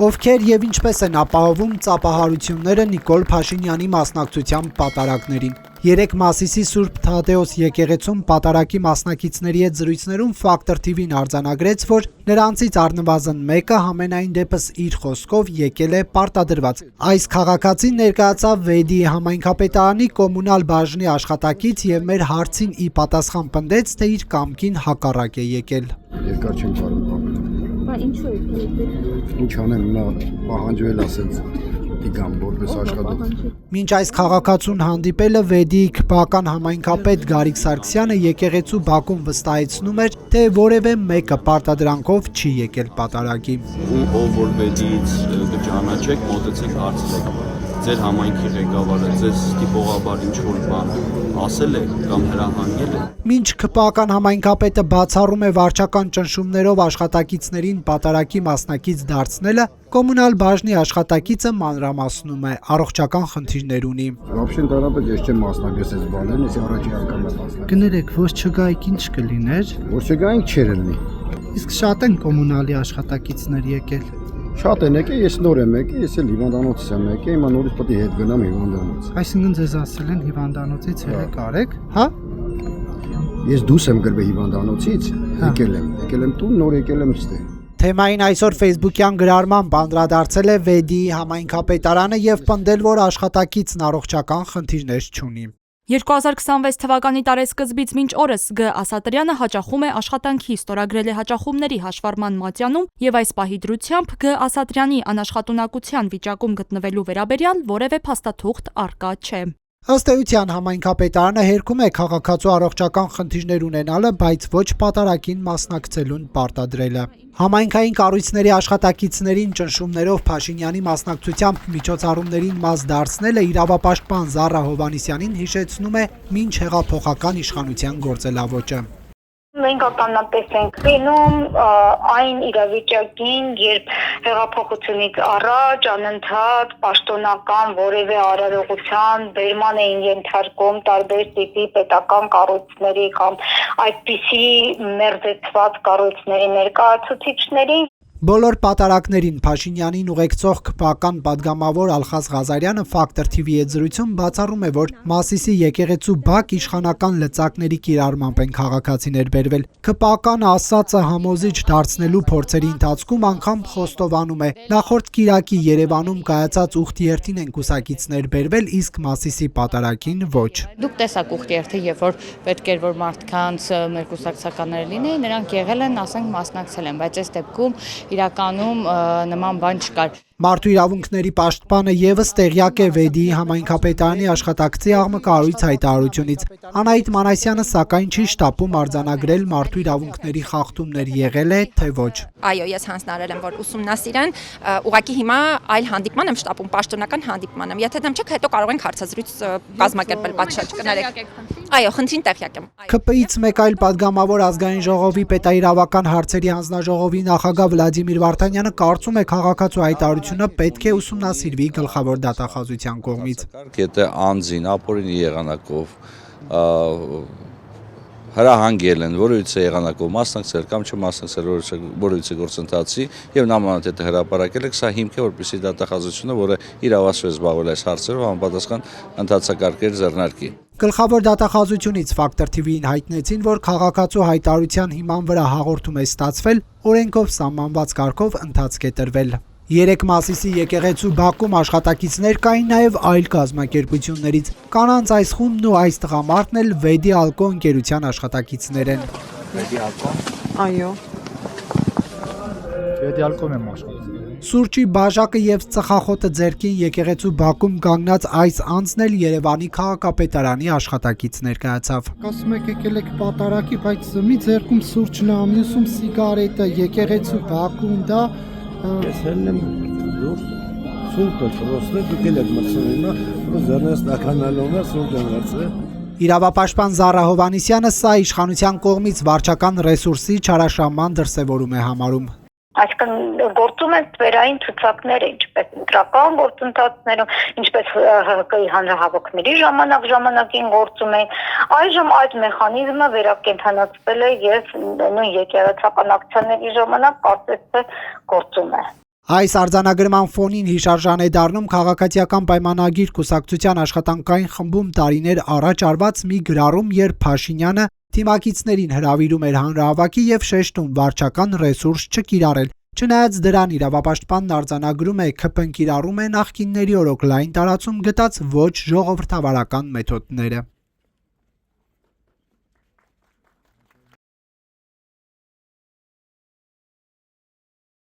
Ովքեր եւ ինչպես են ապահովում ծափահարությունները Նիկոլ Փաշինյանի մասնակցությամբ պատարակներին։ Երեկ Մասիսի Սուրբ Թադեոս եկեղեցում պատարակի մասնակիցների հետ զրույցներում Factor TV-ն արձանագրեց, որ նրանցից առնվազն մեկը համենայն դեպս իր խոսքով եկել է պարտադրված։ Այս քաղաքացին ներկայացավ Վեդի համայնքապետարանի կոմունալ բաժնի աշխատակից եւ մեր հարցին ի պատասխան պնդեց, թե իր կամքին հակառակ է եկել։ Երկար չեմ կարող ապրել։ Ինչու եք եկել։ Ինչ անեմ, նա պահանջվել ասենց դիգամ որպես աշխատող։ Մինչ այս քաղաքացուն հանդիպելը Վեդիի քպական համայնքապետ Գարիկ Սարգսյանը եկեղեցու բակում վստահեցնում էր, թե որևէ մեկը պարտադրանքով չի եկել պատարակի։ Ով որ Վեդիից կճանաչեք, մոտեցեք հարցրեք։ Ձեր համայնքի ղեկավարը ձեզ տիպողաբար ինչ-որ բան ասել է կամ հրահանգել է։ Մինչ քպական համայնքապետը բացառում է վարչական ճնշումներով աշխատակիցներին պատարակի մասնակից դարձնելը, կոմունալ բաժնի աշխատակիցը մանրամասնում է, առողջական խնդիրներ ունի։ Вообще ընդհանրապես ես չեմ մասնակցել այս բաներին, ես առաջի անգամ եմ մասնակցել։ Կներեք, ոչ չգայիք ինչ կլիներ։ Որ չգայինք չէր լինի։ Իսկ շատ են կոմունալի աշխատակիցներ եկել։ Շատ են եկել, ես նոր եմ եկել, ես էլ հիվանդանոցից եմ եկել, հիմա նորից պետք է հետ գնամ հիվանդանոց։ Այսինքն ձեզ ասել են հիվանդանոցից ելեք արեք, հա։ Ես դուրս եմ գրվել հիվանդանոցից, եկել եմ տուն, նոր եկել եմ ստե։ Թեմային այսօր Facebook-յան գրառմամբ անդրադարձել է Վեդիի համայնքապետարանը եւ պնդել, որ աշխատակիցն առողջական խնդիրներ չունի։ 2026 թվականի տարեսկզբից մինչ օրս Գ. Ասատրյանը հաճախում է աշխատանքի, ստորագրել է հաճախումների հաշվառման մատյանում եւ այս պահի դրությամբ Գ. Ասատրյանի անաշխատունակության վիճակում գտնվելու վերաբերյալ որևէ փաստաթուղթ առկա չէ։ Ըստ էության համայնքապետարանը հերքում է քաղաքացու առողջական խնդիրներ ունենալը, բայց ոչ պատարակին մասնակցելուն պարտադրելը։ Համայնքային կառույցների աշխատակիցներին ճնշումներով Փաշինյանի մասնակցությամբ միջոցառումներին մաս դարձնելը իրավապաշտպան Զառա Հովհաննիսյանին հիշեցնում է մինչ հեղափոխական իշխանության գործելավոճը։ Մենք ականատես ենք լինում այն իրավիճակին, երբ հեղափոխությունից առաջ անընդհատ պաշտոնական որևէ արարողության բերման էին ենթարկում տարբեր տիպի պետական կառույցների կամ այդպիսի մերձեցված կառույցների ներկայացուցիչների։ Բոլոր պատարակներին Փաշինյանին ուղեկցող քպական падգամավոր Ալխազ Ղազարյանը Factor TV-ի հետ զրույցում բացառում է, որ Մասիսի եկեղեցու բակ իշխանական լծակների կիրառմամբ են քաղաքացիներ բերվել։ Քպականը ասածը համոզիչ դարձնելու փորձերի ընթացքում անգամ խոստովանում է. նախորդ կիրակի Երևանում կայացած ուխտիերթին են կուսակիցներ բերվել, իսկ Մասիսի պատարակին ոչ։ Դուք տեսաք ուխտիերթը, երբ որ պետք էր որ մարդկանց մեր կուսակցականները լինեին, նրանք եղել են, ասենք, մասնակցել են, բայց այս դեպքում իրականում նման բան չկար։ Մարդու իրավունքների պաշտպանը եւս տեղյակ է Վեդիի համայնքապետարանի աշխատակցի աղմկարույց հայտարարությունից։ Անահիտ Մանասյանը սակայն չի շտապում արձանագրել մարդու իրավունքների խախտումներ եղել է, թե ոչ։ Այո, ես հանձնարարել եմ, որ ուսումնասիրեն, ուղղակի հիմա այլ հանդիպման եմ շտապում, պաշտոնական հանդիպման եմ։ Եթե դեմ չեք, հետո կարող ենք հարցազրույց կազմակերպել, պատշաճ կներեք։ Այո, խնդրին տեղյակ եմ։ ՔՊ-ից մեկ այլ падգամավոր ազգային ժողովի պետաիրավական հարցերի հանձնաժողովի նախագահ Վլադիմիր Վարդանյանը կարծում է քաղաքացու հայտարարությունը պետք է ուսումնասիրվի գլխավոր դատախազության կողմից։ Եթե անձին ապօրինի եղանակով հրահանգել են, որևիցե եղանակով մասնակցել կամ չմասնակցել որևիցե գործընթացի եւ նամանավանդ հրապարակել եք, սա հիմք է, որպեսզի դատախազությունը, որը իրավասու է զբաղվել այս հարցերով, համապատասխան ընթացակարգեր ձեռնարկի։ Գլխավոր դատախազությունից Factor TV-ին հայտնեցին, որ քաղաքացու հայտարարության հիման վրա հաղորդում է ստացվել, օրենքով սահմանված կարգով ընթացք է տրվել։ Երեկ Մասիսի եկեղեցու բակում աշխատակիցներ կային նաև այլ կազմակերպություններից։ Կանանց այս խումբն ու այս տղամարդն էլ Վեդի Ալկո ընկերության աշխատակիցներ են։ Վեդի Ալկո։ Այո։ Վեդի Ալկոն եմ աշխատում։ Սուրճի բաժակը եւ ծխախոտը ձեռքին եկեղեցու բակում կանգնած այս անձն էլ Երևանի քաղաքապետարանի աշխատակից ներկայացավ։ Ասում եք եկել եք պատարակի, բայց մի ձեռքում սուրճն է, մյուսում սիգարետը, եկեղեցու բակում դա Ես հելնեմ դուրս, սուրճը պրոստ է, դուք էլ եք մրցում հիմա, զեռնես տականալով է, սուրճ են վերցրել։ Իրավապաշտպան Զառա Հովհաննիսյանը սա իշխանության կողմից վարչական ռեսուրսի չարաշահման դրսևորում է համարում։ Այսինքն գործում են ստվերային ցուցակները, ինչպես ընտրական գործընթացներում, ինչպես ՀՀԿ-ի հանրահավաքների ժամանակին գործում են։ Այժմ այդ մեխանիզմը վերակենդանացվել է եւ նույն եկեղեցական ակցիաների ժամանակ կարծես թե գործում է։ Այս արձանագրման ֆոնին հիշարժան է դառնում քաղաքացիական պայմանագիր կուսակցության աշխատանքային խմբում տարիներ առաջ արված մի գրառում, երբ Փաշինյանը թիմակիցներին հրավիրում էր հանրահավաքի եւ շեշտում վարչական ռեսուրս չկիրառել։ Չնայած դրան իրավապաշտպանն արձանագրում է ԿՓ կիրառում է նախկինների օրոք լայն տարածում գտած ոչ ժողովրդավարական մեթոդները։